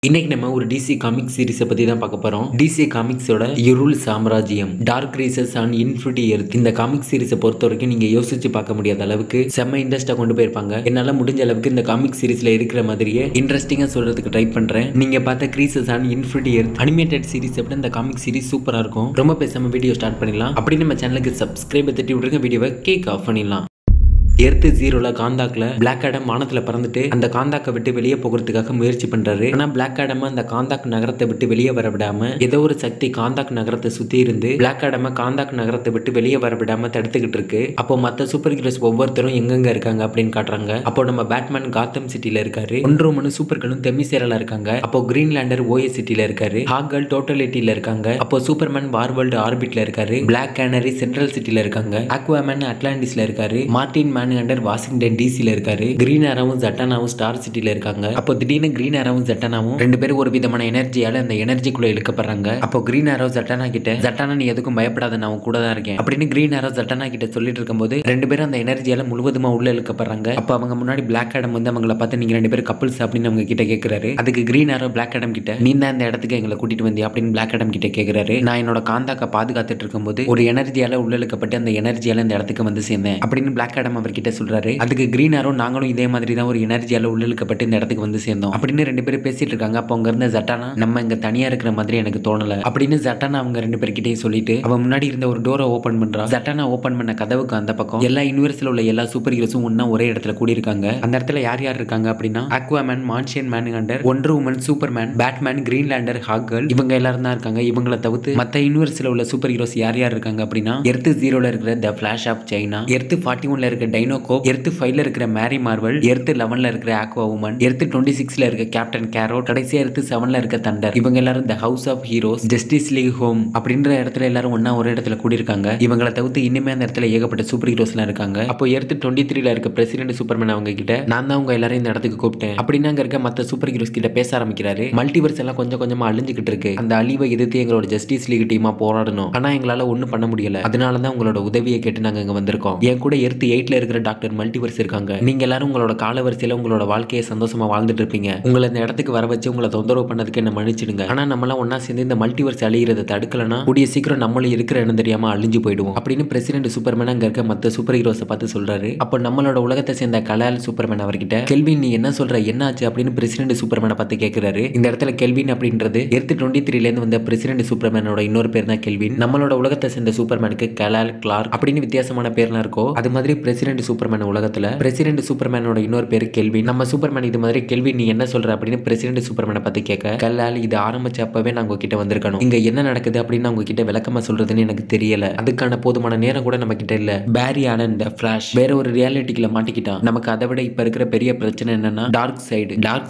இன்னைக்கு நம்ம ஒரு டிசி காமிக் சீரிஸை பத்தி தான் பார்க்க போறோம். டிசி காமிக்ஸோட இருள் சாம்ராஜ்யம், dark races and infinity earth. இந்த காமிக் சீரிஸை பொறுத்த வரைக்கும் நீங்க யோசிச்சு பார்க்க முடியாத அளவுக்கு செம்ம இன்ட்ரெஸ்டா கொண்டு போயிருப்பாங்க. என்னால முடிஞ்ச அளவுக்கு இந்த காமிக் சீரிஸ்ல இருக்கிற மாதிரியே இன்ட்ரெஸ்டிங்கா சொல்றதுக்கு ட்ரை பண்றேன். நீங்க பார்த்த greases and infinity earth animated series விட இந்த காமிக் சீரிஸ் சூப்பரா இருக்கும். ரொம்ப பேசாம வீடியோ ஸ்டார்ட் பண்ணிடலாம். அப்படி நம்ம சேனலுக்கு சப்ஸ்கிரைப் தட்டி விட்டுருங்க, வீடியோவை கேக் ஆஃப் பண்ணிடலாம். எர்த் ஜீரோல காந்தாக்ல பிளாக் ஆடம் வானத்துல பறந்துட்டு அந்த காந்தாக்கை விட்டு வெளியே போகிறதுக்காக முயற்சி பண்றாரு. ஆனா பிளாக் ஆடம் அந்த காந்தாக் நகரத்தை விட்டு வெளியே வர விடாம ஏதோ ஒரு சக்தி காந்தாக் நகரத்தை சுத்தி இருந்து பிளாக் ஆடம் காந்தாக் நகரத்தை விட்டு வெளியே வர விடாம தடுத்துக்கிட்டு இருக்கு. அப்போ மத்த சூப்பர் ஹீரோஸ் ஒவ்வொருத்தரும் எங்கெங்க இருக்காங்க அப்படின்னு காட்டுறாங்க. அப்போ நம்ம பேட்மேன் காத்தம் சிட்டில இருக்காரு, ஒன்று மனு சூப்பர்களும் தெமிசேரலா இருக்காங்க. அப்போ கிரீன்லாண்டர் ஓஎஸ் சிட்டில இருக்காரு, ஹாக்கல் டோட்டலிட்டில இருக்காங்க. அப்போ சூப்பர்மேன் வார்வேல்டு ஆர்பிட்ல இருக்காரு, பிளாக் கேனரி சென்ட்ரல் சிட்டில இருக்காங்க, அக்வாமேன் அட்லாண்டிஸ்ல இருக்காரு, மார்டின் மேன் அண்டர் வாஷிங்டன் டிசில இருக்காரு, கிரீன் ஆராவும் ஜட்டானாவும் ஸ்டார் சிட்டில இருக்காங்க. அப்போ திடீர்னு கிரீன் ஆராவும் ஜட்டானாவும் ரெண்டு பேரும் ஒரு விதமான எனர்ஜியால அந்த எனர்ஜிக்குள்ள இழுக்கப்படுறாங்க. அப்போ கிரீன் ஆரோ ஜட்டானா கிட்ட, ஜட்டானா நீ எதுக்கும் பயப்படாத, நான் உன் கூட தான் இருக்கேன் அப்படின்னு கிரீன் ஆரோ ஜட்டானா கிட்ட சொல்லிட்டு இருக்கும்போது ரெண்டு பேரும் அந்த எனர்ஜியால முழுவதுமா உள்ள இழுக்கப்படுறாங்க. அப்போ அவங்க முன்னாடி பிளாக் ஆடம் வந்து அவங்கள பார்த்து நீங்க ரெண்டு பேரும் கப்பிள்ஸ் அப்படின்னு அவங்க கிட்ட கேட்கிறாரு. அதுக்கு கிரீன் ஆரோ பிளாக் ஆடம் கிட்ட, நீ தான் இந்த இடத்துக்கு எங்களை கூட்டிட்டு வந்தியா அப்படின்னு பிளாக் ஆடம் கிட்ட கேட்கிறாரு. நான் என்னோட காந்தாக்க பாதுகாத்துட்டு இருக்கும்போது ஒரு எனர்ஜியால உள்ள இழுக்கப்பட்டு அந்த எனர்ஜியால இந்த இடத்துக்கு வந்து சேர்ந்தேன் அப்படின்னு பிளாக் ஆடம் அவர்கிட்ட சொல்றாரு. அதுக்கு கிரீன் ஆரோ, நாங்களும் இதே மாதிரி தான் ஒரு எனர்ஜியால உள்ளிழுக்கப்பட்டு இந்த இடத்துக்கு வந்து சேர்ந்தோம் அப்படின்னு ரெண்டு பேரும் பேசிட்டு இருக்காங்க. அப்போ அங்க இருந்த ஜட்டானா, நம்ம இங்க தனியா இருக்கிற மாதிரி எனக்கு தோணல அப்படின்னு ஜட்டானா அவங்க ரெண்டு பேர்கிட்டயும் சொல்லிட்டு அவன் முன்னாடி இருந்த ஒரு டோரை ஓபன் பண்றா. ஜட்டானா ஓபன் பண்ண கதவுக்கு அந்த பக்கம் எல்லா யூனிவர்ஸ்ல உள்ள எல்லா சூப்பர் ஹீரோஸும் ஒண்ணா ஒரே இடத்துல கூடி இருக்காங்க. அந்த இடத்துல யார் யார் இருக்காங்க அப்படின்னா Aquaman, Martian Manhunter, Wonder Woman, Superman, Batman, Green Lantern, ஹாக்கல், இவங்க எல்லாரும் தான் இருக்காங்க. இவங்களை தவிர்த்து மத்த யூனிவர்ஸ்ல உள்ள சூப்பர் ஹீரோஸ் யார் யார் இருக்காங்க அப்படின்னா எர்த் ஜீரோல இருக்கிற த ஃபிளாஷ் ஆஃப் சைனா, எர்த் 41ல இருக்க டைனோகோப், எர்த் 5ல இருக்கிற மேரி மார்வல், எர்த் 11ல இருக்கிற ஆக்வா உமன், எர்த் 26ல இருக்க கேப்டன் கேரோட், கடைசியா எர்த் 7ல இருக்க தண்டர். இவங்க எல்லாரும் the house of heroes, justice league home அப்படின்ற இடத்துல எல்லாரும் ஒண்ணா ஒரு இடத்துல கூடி இருக்காங்க. இவங்களை தவிர்த்து இன்னுமே அந்த இடத்துல ஏகப்பட்ட சூப்பர் ஹீரோஸ் எல்லாம் இருக்காங்க. அப்போ எர்த் 23ல இருக்க பிரசிடென்ட் சூப்பர்மேன் அவங்க கிட்ட, நான் தான் உங்க எல்லாரும் இந்த இடத்துக்கு கூப்பிட்டேன் அப்படின்னு அங்க இருக்க மத்த சூப்பர் ஹீரோஸ் கிட்ட பேச ஆரம்பிக்கிறாரு. மல்டிவர்ஸ் எல்லாம் கொஞ்சம் கொஞ்சமா அழிஞ்சுக்கிட்டு இருக்கு. அந்த அழிவை எதிர்த்து எங்களோட ஜஸ்டிஸ் லீக் டீமா போராடணும். ஆனா எங்களால ஒண்ணும் பண்ண முடியல. அதனாலதான் உங்களோட உதவியை கேட்டு நாங்க இங்க வந்திருக்கோம். என் கூட எர்த் 8ல இருக்கிற டாக்டர் மல்டிவர்ஸ் இருக்காங்க. நீங்க எல்லாரும் உங்களோட காலவரிசையில உங்களோட வாழ்க்கையை சந்தோஷமா வாழ்ந்துட்டு இருப்பீங்க. உங்களை இந்த இடத்துக்கு வர வச்சு உங்களை தொந்தரவு பண்ணதுக்கு என்ன மன்னிச்சிடுங்க. ஆனா நம்மளாம் ஒன்னா சேர்ந்து இந்த மல்டிவர்ஸ் அழிகிறத தடுக்கலனா கூடிய சீக்கிரம் நம்மளும் இருக்கிற இடம் தெரியாம அழிஞ்சு போயிடுவோம் அப்படின்னு பிரசிடென்ட் சூப்பர்மேன் அங்க இருக்க மத்த சூப்பர் ஹீரோஸை பார்த்து சொல்றாரு. அப்போ நம்மளோட உலகத்தை சேர்ந்த கலால் சூப்பர்மேன் அவர்கிட்ட, கெல்வின் நீ என்ன சொல்ற, என்ன ஆச்சு அப்படின்னு பிரசிடென்ட் சூப்பர்மேனை பார்த்து கேட்கிறாரு. இந்த இடத்துல கெல்வின் அப்படின்றது எர்த் 23ல இருந்து வந்த பிரசிடென்ட் சூப்பர்மேனோட இன்னொரு பேர் தான் கெல்வின். நம்மளோட உலகத்தை சேர்ந்த சூப்பர்மேனுக்கு கலால், கிளார்க் அப்படின்னு வித்தியாசமான பேர்லாம் இருக்கோ அது மாதிரி பிரசிடென்ட் சூப்பர்மேன் உலகத்துல பிரசிடென்ட் சூப்பர்மேனோட இன்னொரு பேரு கெல்வின். நம்ம சூப்பர்மேன் இது மாதிரி கெல்வின் நீ என்ன சொல்ற அப்படின்னு பிரசிடென்ட் சூப்பர்மேனை பத்தி கேட்க, கல்லால் இது ஆரம்பிச்ச அப்பவே நான் உங்ககிட்ட வந்திருக்கணும். இங்க என்ன நடக்குது அப்படின்னு உங்க கிட்ட விளக்கமா சொல்றதுன்னு எனக்கு தெரியல. அதுக்கான போதுமான நேரம் கூட நம்ம கிட்ட இல்ல. பேரி ஆலன் த ஃபிளாஷ் வேற ஒரு ரியாலிட்டிக்குள்ள மாட்டிக்கிட்டான். நமக்கு அதை விட இப்ப இருக்கிற பெரிய பிரச்சனை என்னன்னா டார்க் சைடு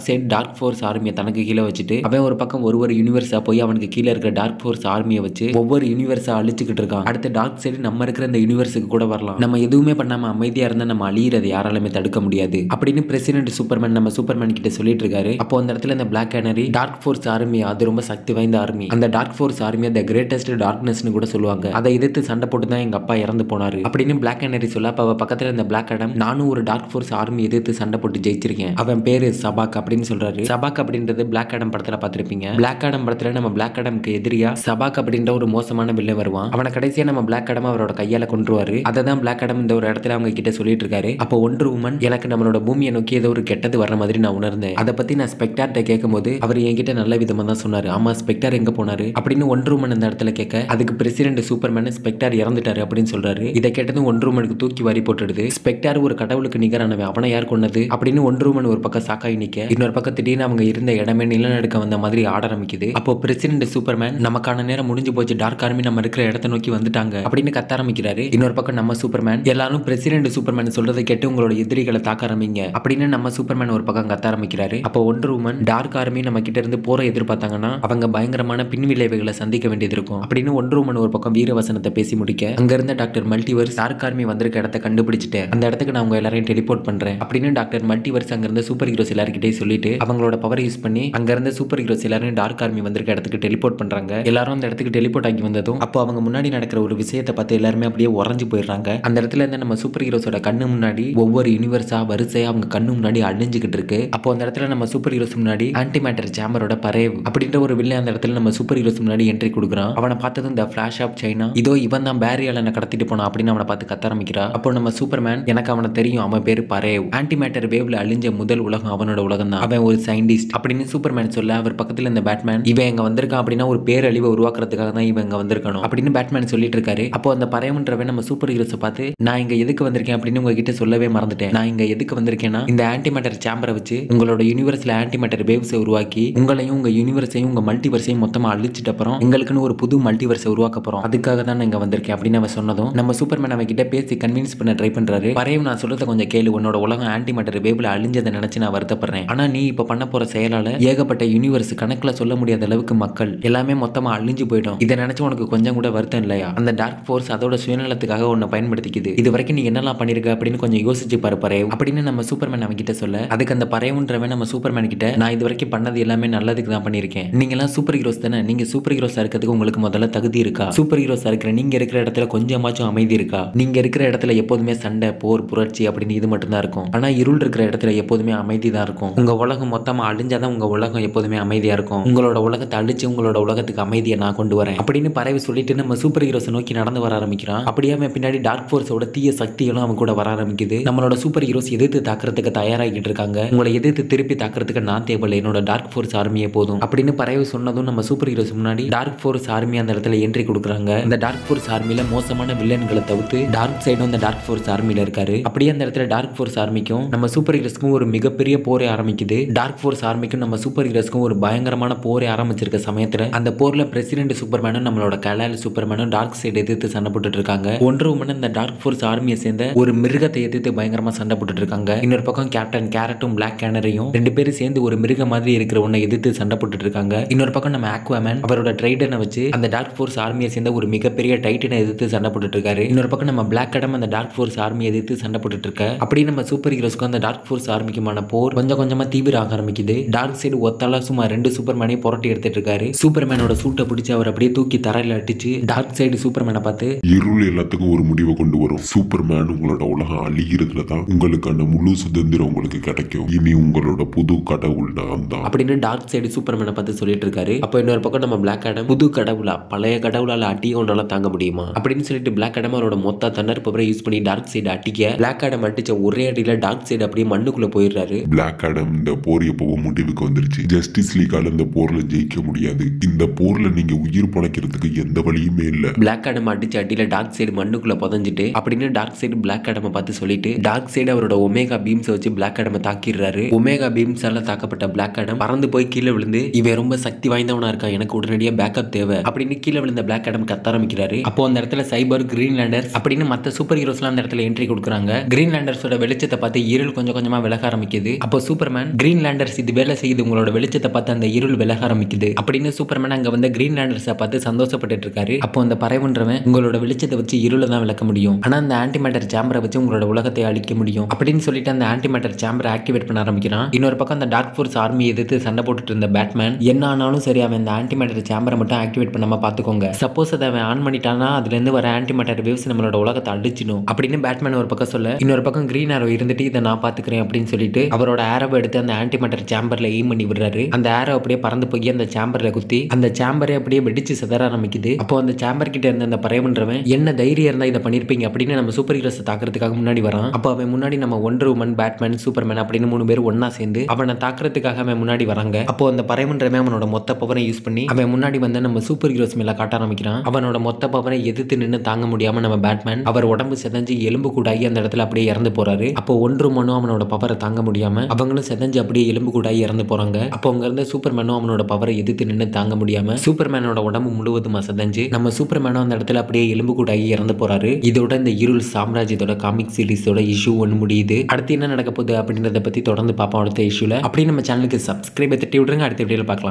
டார்க் ஃபோர்ஸ் ஆர்மியை தனக்கு கீழே வச்சுட்டு அவன் ஒரு பக்கம் ஒரு யூனிவர்ஸா போய் அவனுக்கு கீழே இருக்கிற டார்க் ஃபோர்ஸ் ஆர்மியை வச்சு ஒவ்வொரு யூனிவர்ஸா அழிச்சுக்கிட்டு இருக்கான். அடுத்த டார்க் சைடு நம்ம இருக்கிற இந்த யூனிவர்ஸுக்கு கூட வரலாம். நம்ம எதுவுமே பண்ணாம அமைதியா இருந்தா நம்ம அழியறதை யாராலுமே தடுக்க முடியாது அப்படின்னு பிரசிடென்ட் சூப்பர்மேன் நம்ம சூப்பர்மேன் கிட்ட சொல்லிட்டு இருக்காரு. அப்போ அந்த இடத்துல இந்த black canary, dark force army, அது ரொம்ப சக்தி வாய்ந்த ஆர்மி. அந்த டார்க் ஃபோர்ஸ் ஆர்மியை த கிரேட்டஸ்ட் டார்க்னஸ்னு கூட சொல்லுவாங்க. அதை எதிர்த்து சண்டை போட்டு தான் எங்க அப்பா இறந்து போனாரு அப்படின்னு பிளாக் கேனரி சொல்ல, அப்ப அவ பக்கத்துல இந்த பிளாக் ஆடம், நானும் ஒரு டார்க் ஃபோர்ஸ் ஆர்மி எதிர்த்து சண்டை போட்டு ஜெயிச்சிருக்கேன், அவன் பேரு சபாக் அப்படின்னு சொல்றாரு. சபாக் அப்படின்றது பிளாக் ஆடம் படத்துல பார்த்திருப்பீங்க. பிளாக் ஆடம் படத்துல நம்ம பிளாக் ஆடம்க்கு எதிரியா சபாக் அப்படின்ற ஒரு மோசமான வில்லன் வருவான். அவனை கடைசியா நம்ம பிளாக் ஆடம் அவரோட கையால கொன்றுவாரு. அதை தான் பிளாக் ஆடம் இந்த ஒரு இடத்துல அவங்க கிட்ட சொல்லிட்டு இருக்காரு. அப்போ ஒண்டர் உமன், எனக்கு நம்மளோட பூமியை நோக்கி ஏதோ ஒரு கெட்டது வர்ற மாதிரி நான் உணர்ந்தேன். அதை பத்தி நான் ஸ்பெக்டார்ட்ட கேட்கும்போது அவர் என்கிட்ட நல்ல விதமா தான் சொன்னாரு. ஆமா, ஸ்பெக்டார் எங்க போனாரு அப்படின்னு ஒண்டர் உமன் அந்த இடத்துல கேட்க, அதுக்கு பிரசிடென்ட் சூப்பர்மேன் ஸ்பெக்டார் இறந்துட்டாரு அப்படின்னு சொல்றாரு. இதை கேட்டதும் ஒண்டர் உமனுக்கு தூக்கி வாரி போட்டுடுது. ஸ்பெக்டார் ஒரு கடவுளுக்கு நிகரானவன், அவனை யார் கொன்னது அப்படின்னு ஒண்டர் உமன் ஒரு பக்கம் சாக்காய் நிக்க, இன்னொரு பக்கம் திடீர்னு அவங்க இருந்த இடமே நிலநடுக்க வந்த மாதிரி ஆட ஆரம்பிக்குது. அப்போ பிரசிடென்ட் சூப்பர்மேன், நமக்கான நேரம் முடிஞ்சு போச்சு, டார்க் ஆர்மி நம்ம இருக்கிற இடத்தை நோக்கி வந்துட்டாங்க அப்படின்னு கத்த ஆரம்பிக்கிறாரு. இன்னொரு பக்கம் நம்ம சூப்பர்மேன், எல்லாரும் பிரசிடென்ட் சூப்பர்மேன் சொல்றதை கேட்டு உங்களோட எதிரிகளை தாக்க ஆரம்பிங்க அப்படின்னு நம்ம சூப்பர்மேன் ஒரு பக்கம் கத்த ஆரம்பிக்கிறாரு. அப்போ ஒண்டர் உமன், டார்க் ஆர்மி நம்ம கிட்ட இருந்து போற எதிர்பார்த்தாங்கன்னா அவங்க பயங்கரமான பின்விளைவுகளை சந்திக்க வேண்டியது இருக்கும் அப்படின்னு ஒண்டர் உமன் ஒரு பக்கம் வீரவசனத்தை பேசி முடிக்க, அங்க இருந்த டாக்டர் மல்டிவர்ஸ், டார்க் ஆர்மி வந்திருக்க இடத்தை கண்டுபிடிச்சிட்டேன், அந்த இடத்துக்கு நான் உங்க எல்லாரையும் டெலிபோர்ட் பண்றேன் அப்படின்னு டாக்டர் மல்டிவர்ஸ் அங்க இருந்த சூப்பர் ஹீரோஸ் எல்லார்கிட்டயும் சொல்லிட்டு அவங்களோட பவர் யூஸ் பண்ணி அங்க இருந்த சூப்பர் ஹீரோஸ் எல்லாரும் டார்க் ஆர்மி வந்திருக்க இடத்துக்கு டெலிபோர்ட் பண்றாங்க. எல்லாரும் அந்த இடத்துக்கு டெலிபோர்ட் ஆகி வந்ததும் அப்போ அவங்க முன்னாடி நடக்கிற ஒரு விஷயத்தை பார்த்து எல்லாருமே அப்படியே உறைஞ்சு போயிடுறாங்க. அந்த இடத்துல இருந்து நம்ம சூப்பர் ஹீரோஸோட ஹீரோஸோட கண்ணு முன்னாடி ஒவ்வொரு யூனிவர்ஸா வரிசையா அவங்க கண்ணு முன்னாடி அழிஞ்சுக்கிட்டு இருக்கு. அப்போ அந்த இடத்துல நம்ம சூப்பர் ஹீரோஸ் முன்னாடி ஆன்டி மேட்டர் சேம்பரோட பரேவ் அப்படின்ற ஒரு வில்லை அந்த இடத்துல நம்ம சூப்பர் ஹீரோஸ் முன்னாடி என்ட்ரி கொடுக்குறான். அவனை பார்த்ததும் இந்த ஃபிளாஷ் ஆஃப் சைனா இதோ இவன் தான் பேரி அலனை கடத்திட்டு போனான் அப்படின்னு அவனை பார்த்து கத்த ஆரம்பிக்கிறா. அப்போ நம்ம சூப்பர்மேன் எனக்கு அவனை தெரியும், அவன் பேரு பரேவ், ஆன்டி மேட்டர் வேவ்ல அழிஞ்ச முதல் உலகம் அவனோட உலகம் தான், அவன் ஒரு சயின்டிஸ்ட் அப்படின்னு சூப்பர்மேன் சொல்ல அவர் பக்கத்துல இந்த பேட்மேன் இவன் எங்க வந்திருக்கான் அப்படின்னா ஒரு பேரழிவை உருவாக்குறதுக்காக தான் இவன் இங்க வந்திருக்கணும் அப்படின்னு பேட்மேன் சொல்லிட்டு இருக்காரு. அப்போ அந்த பரேவ்ன்றவன் நம்ம சூப்பர் ஹீரோஸை பார்த்து நான் இங்க எதுக்கு வந்திருக்கேன் அப்படின்னு உங்ககிட்ட சொல்லவே மறந்துட்டேன். நான் இங்க எதுக்கு வந்திருக்கேன்னா இந்த ஆன்டி மேட்டர் சேம்பரை வச்சு உங்களோட யூனிவர்ஸ்ல ஆன்டி மேட்டர் வேவ்ஸை உருவாக்கி உங்களையும் உங்க யூனிவர்ஸையும் உங்க மல்டிவர்ஸையும் மொத்தமா அழிச்சிட்ட அப்புறம் எங்களுக்குன்னு ஒரு புது மல்டிவர்ஸை உருவாக்க போறோம், அதுக்காக தான் நான் இங்க வந்திருக்கேன் அப்படின்னு அவன் சொன்னதும் நம்ம சூப்பர்மேன் அவன் கிட்ட பேசி கன்வின்ஸ் பண்ண ட்ரை பண்றாரு. பரேவ் நான் சொல்றத கொஞ்சம் கேளு, உன்னோட உலகம் ஆன்டி மேட்டர் வேவ்ல அழிஞ்சதை நினைச்சு நான் வருத்தப்படுறேன். ஆனா நீ இப்ப பண்ண போற செயலால ஏகப்பட்ட யூனிவர்ஸ் கணக்குல சொல்ல முடியாத அளவுக்கு மக்கள் எல்லாமே மொத்தமா அழிஞ்சு போயிடும். இதை நினைச்சு உனக்கு கொஞ்சம் கூட வருத்தம் இல்லையா? அந்த டார்க் ஃபோர்ஸ் அதோட சுயநலத்துக்காக உன்னை பயன்படுத்திக்குது. இது வரைக்கும் நீ என்னெல்லாம் பண்ணிருக்க அப்படின்னு கொஞ்சம் யோசிச்சு பாரு பரேவ் அப்படின்னு நம்ம சூப்பர்மேன் அவன் கிட்ட சொல்ல அதுக்கு அந்த பரேவ்ன்றவன் நம்ம சூப்பர்மேன் கிட்ட நான் இது வரைக்கும் பண்ணது எல்லாமே நல்லதுக்கு தான் பண்ணிருக்கேன். நீங்க எல்லாம் சூப்பர் ஹீரோஸ் தானே, நீங்க சூப்பர் ஹீரோஸா இருக்கிறதுக்கு உங்களுக்கு முதல்ல தகுதி இருக்கா? சூப்பர் ஹீரோஸா இருக்கிற நீங்க இருக்கிற இடத்துல கொஞ்சமாச்சும் அமைதி இருக்கா? நீங்க இருக்கிற இடத்துல எப்போதுமே சண்டை போர் புரட்சி அப்படின்னு இது மட்டும் தான் இருக்கும். ஆனா இருள் இருக்கிற இடத்துல எப்போதுமே அமைதி தான் இருக்கும். உங்க உலகம் மொத்தமா அழிஞ்சாதான் உங்க உலகம் எப்போதுமே அமைதியா இருக்கும். உங்களோட உலகத்தை அழிச்சு உங்களோட உலகத்துக்கு அமைதியை நான் கொண்டு வரேன் அப்படின்னு பரவி சொல்லிட்டு நம்ம சூப்பர் ஹீரோஸ் நோக்கி நடந்து வர ஆரம்பிக்கிறான். அப்படியே அவன் பின்னாடி டார்க் ஃபோர்ஸோட தீய சக்திகளும் அவன் கூட வர ஆரம்பிக்குது. நம்மளோட சூப்பர் ஹீரோஸ் எதிர்த்து தாக்குறதுக்கு தயாராகிட்டு இருக்காங்க. உங்களை எதிர்த்து திருப்பி தாக்குறதுக்கு நான் தேவையில்லை, என்னோட டார்க் ஃபோர்ஸ் ஆர்மியே போதும் அப்படின்னு பரவி சொன்னதும் நம்ம சூப்பர் ஹீரோஸ் முன்னாடி டார்க் ஃபோர்ஸ் ஆர்மி அந்த இடத்துல என்ட்ரி கொடுக்குறாங்க. இந்த டார்க் ஃபோர்ஸ் ஆர்மியில மோசமான வில்லன்களை தவிர்த்து டார்க் சைடும் இந்த டார்க் ஃபோர்ஸ் ஆர்மியில இருக்காரு. அப்படியே அந்த இடத்துல டார்க் ஃபோர்ஸ் ஆர்மிக்கும் நம்ம சூப்பர் ஹீரோஸ்க்கும் ஒரு மிகப்பெரிய போரே ஆரம்பிக்குது. டார்க் ஃபோர்ஸ் ஆர்மிக்கும் நம்ம சூப்பர் ஹீரோஸ்க்கும் ஒரு பயங்கரமான போரே ஆரம்பிச்சிருக்க சமயத்துல அந்த போர்ல பிரசிடென்ட் சூப்பர்மேனும் நம்மளோட கலால் சூப்பர்மேனும் டார்க் சைடு எதிர்த்து சண்டை போட்டுட்டு இருக்காங்க. ஒன்றரை மணி இந்த டார்க் ஃபோர்ஸ் ஆர்மியை சேர்ந்த ஒரு மிருகத்தை எதிர்த்து பயங்கரமா சண்டை போட்டுட்டு இருக்காங்க. இன்னொரு பக்கம் கேப்டன் கேரட்டும் பிளாக் கேனரையும் ரெண்டு பேரும் சேர்ந்து ஒரு மிருக மாதிரி இருக்கிற ஒன்னை எதிர்த்து சண்டை போட்டுட்டு இருக்காங்க. இன்னொரு பக்கம் நம்ம ஆக்வாமேன் அவரோட ட்ரைடனை வச்சு அந்த டார்க் ஃபோர்ஸ் ஆர்மியை சேர்ந்த ஒரு மிகப்பெரிய டைட்டனை எதிர்த்து சண்டை போட்டுட்டு இருக்காரு. இன்னொரு பக்கம் நம்ம பிளாக் அடம் அந்த டார்க் ஃபோர்ஸ் ஆர்மியை எதிர்த்து சண்டை போட்டுட்டு இருக்க. அப்படி நம்ம சூப்பர் ஹீரோஸ்க்கு அந்த டார்க் ஃபோர்ஸ் ஆர்மிக்குமான போர் கொஞ்சம் கொஞ்சமா தீவிர ஆக ஆரம்பிக்குது. டார்க் சைடு ஒத்தால சும்மா ரெண்டு சூப்பர்மேனை புரட்டி எடுத்துட்டு இருக்காரு. சூப்பர்மேனோட சூட்டை பிடிச்சி அவர் அப்படியே தூக்கி தரையில அடிச்சு டார்க் சைடு சூப்பர்மேனை பார்த்து இருள் எல்லாத்துக்கும் ஒரு முடிவை கொண்டு வரும். சூப்பர்மேன் உங்களோட உலகம் அழிகிறதுல தான் உங்களுக்கான முழு சுதந்திரம் உங்களுக்கு கிடைக்கும். இனி உங்களோட புது கடவுள் நான் தான் அப்படின்னு டார்க் சைடு சூப்பர்மேனை பார்த்து சொல்லிட்டு இருக்காரு. அப்போ இன்னொரு பக்கம் நம்ம பிளாக் ஆடம் புது கடவுளா பழைய கடவுளால அட்டிய ஒன்றால தாங்க முடியுமா அப்படின்னு சொல்லிட்டு பிளாக் ஆடம் அவரோட மொத்த தன்னர் பவரை யூஸ் பண்ணி டார்க் சைடு அட்டிக்க பிளாக் ஆடம் அடிச்ச ஒரே அடியில டார்க் சைடு அப்படியே மண்ணுக்குள்ள போயிடுறாரு. பிளாக் ஆடம் இந்த போர் எப்பவும் முடிவுக்கு வந்துருச்சு. ஜஸ்டிஸ் லீகால இந்த போர்ல ஜெயிக்க முடியாது. இந்த போர்ல நீங்க உயிர் பழைக்கிறதுக்கு எந்த வழியுமே இல்ல. பிளாக் ஆடம் அடிச்ச அடியில டார்க் சைடு மண்ணுக்குள்ள புதஞ்சிட்டு அப்படின்னு டார்க் சைடு பிளாக் ஆடமை பார்த்து சொல்லிட்டு டார்க் சைடு அவரோட ஒமேகா பீம்ஸ் வச்சு பிளாக் ஆடமை தாக்கிடுறாரு. ஒமேகா பீம்ஸால தாக்கப்பட்ட பிளாக் ஆடம் பறந்து போய் கீழே விழுந்து இவன் ரொம்ப சக்தி வாய்ந்தவனா இருக்கான், எனக்கு உடனடியாக பேக்கப் தேவை அப்படின்னு கீழே விழுந்த பிளாக் ஆடம் கத்த ஆரம்பிக்கிறாரு. அப்போ அந்த இடத்துல சைபர் கிரீன்லாண்டர்ஸ் அப்படின்னு மற்ற சூப்பர் ஹீரோஸ்லாம் அந்த இடத்துல என்ட்ரி கொடுக்குறாங்க. கிரீன்லாண்டர்ஸோட வெளிச்சத்தை பார்த்து இருள் கொஞ்சம் கொஞ்சமா விலக ஆரம்பிக்குது. அப்போ சூப்பர்மேன் கிரீன்லாண்டர்ஸ் இது வேலை செய்யுது, உங்களோட வெளிச்சத்தை பார்த்து அந்த இருள் விலக ஆரம்பிக்குது அப்படின்னு சூப்பர்மேன் அங்க வந்து கிரீன்லாண்டர்ஸை பார்த்து சந்தோஷப்பட்டு இருக்காரு. அப்போ அந்த பறவைன்றவன் உங்களோட வெளிச்சத்தை வச்சு இருளை தான் விளக்க முடியும், ஆனா அந்த ஆன்டி மேட்டர் சேம்பரை வச்சு உங்களோட உலகத்தை அழிக்க முடியும் அப்படின்னு சொல்லிட்டு அந்த ஆன்டி மேட்டர் சேம்பரை ஆக்டிவேட் பண்ண ஆரம்பிக்கிறான். இன்னொரு பக்கம் அந்த டார்க் ஃபோர்ஸ் ஆர்மி எதிர்த்து சண்டை போட்டுட்டு இருந்த பேட்மேன் என்ன ஆனாலும் சரி அவன் இந்த ஆன்டி மேட்டர் சேம்பரை மட்டும் ஆக்டிவேட் பண்ணாம பாத்துக்கோங்க, சப்போஸ் அதை அவன் ஆன் பண்ணிட்டானா அதுல இருந்து வர ஆன்டி மேட்டர் வேவ்ஸ் நம்மளோட உலகத்தை அழிச்சிடும் அப்படின்னு பேட்மேன் ஒரு பக்கம் சொல்ல இன்னொரு பக்கம் கிரீன் ஆரோ இருந்துட்டு இதை நான் பாத்துக்கிறேன் அப்படின்னு சொல்லிட்டு அவரோட ஆரோவை எடுத்து அந்த ஆன்டி மேட்டர் சேம்பர்ல எய்ம் பண்ணி விடுறாரு. அந்த ஆரோ அப்படியே பறந்து போய் அந்த சேம்பர்ல குத்தி அந்த சேம்பரை அப்படியே வெடிச்சு சிதற ஆரம்பிக்குது. அப்போ அந்த சேம்பர் கிட்ட இருந்த அந்த பறவைன்றவன் என்ன தைரியம் இருந்தா இதை பண்ணிருப்பீங்க அப்படின்னு நம்ம சூப்பர் ஹீரோஸ் தாக்குறதுக்காக முன்னாடி வரான். அப்போ அவன் முன்னாடி நம்ம ஒண்டர் உமன் பேட்மேன் சூப்பர்மேன் அப்படின்னு 3 பேர் ஒன்னா சேர்ந்து அவனை தாக்குறதுக்காக அவன் முன்னாடி வராங்க. அப்போ அந்த பறவைன்றவன் அவனோட மொத்த பவரை யூஸ் பண்ணி அவன் முன்னாடி வந்து நம்ம சூப்பர் ஹீரோஸ் மேல காட்ட ஆரம்பிக்கிறான். அவனோட மொத்த பவரை எதிர்த்து நின்று தாங்க முடியாம நம்ம பேட்மேன் அவர் உடம்பு செதஞ்சு எலும்பு கூடாகி அந்த இடத்துல அப்படியே இறந்து போறாரு. அப்போ ஒன்று மனும் அவனோட பவரை தாங்க முடியாம அவங்களும் செதஞ்சு அப்படியே எலும்பு கூடாகி இறந்து போறாங்க. அப்போ அங்க இருந்த சூப்பர்மேனும் அவனோட பவரை எதிர்த்து நின்று தாங்க முடியாம சூப்பர்மேனோட உடம்பு முழுவதுமா செதஞ்சு நம்ம சூப்பர்மேனும் அந்த இடத்துல அப்படியே எலும்பு கூடாகி இறந்து போறாரு. இதோட இந்த இருள் சாம்ராஜ்யத்தோட காமிக் சீரிஸோட இஷ்யூ 1 முடியுது. அடுத்து என்ன நடக்க போகுது அப்படின்றத பத்தி தொடர்ந்து பார்ப்போம் அடுத்த இஷ்யூல. அப்படி நம்ம சேனலுக்கு சப்ஸ்கிரைப் தட்டி விட்டுருங்க. அடுத்த வீடியோல பார்க்கலாம்.